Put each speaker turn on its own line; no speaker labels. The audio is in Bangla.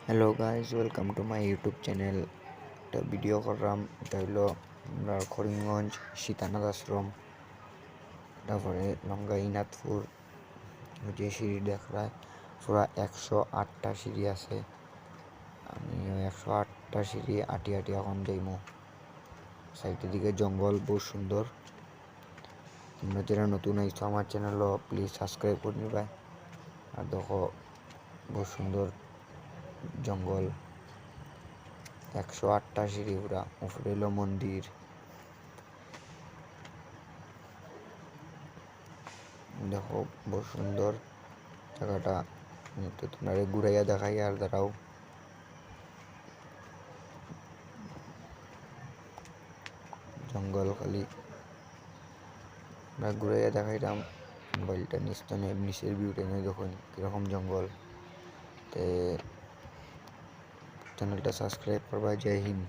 Hello guys, welcome to my YouTube channel. একটা ভিডিও করলাম, এটা হলো আমরা করিমগঞ্জ সীতানাথ আশ্রম, তারপরে লঙ্গাইনাথপুর। যে সিঁড়ি দেখায় পুরা 108টা সিঁড়ি আছে। আমি 108টা সিঁড়ি আটি আটি এখন যাইমু। সাইডের দিকে জঙ্গল বহুত সুন্দর। তোমরা যারা নতুন আইছো আমার চ্যানেল প্লিজ সাবস্ক্রাইব করে নিবা। আর দেখো বহুত সুন্দর জঙ্গল, 108টা সিঁড়ি, পুরা উপরে হলো মন্দির। দেখো বহুত সুন্দর জায়গাটা, তো তোমরা ঘুরাইয়া দেখাই। আর দাঁড়াও, জঙ্গল খালি আমরা ঘুরাইয়া দেখাইলাম। মোবাইলটা নিচের ভিউটা নিয়ে দেখুন কীরকম জঙ্গল। তে চ্যানেলটা সাবস্ক্রাইব করবা। জয় হিন্দ।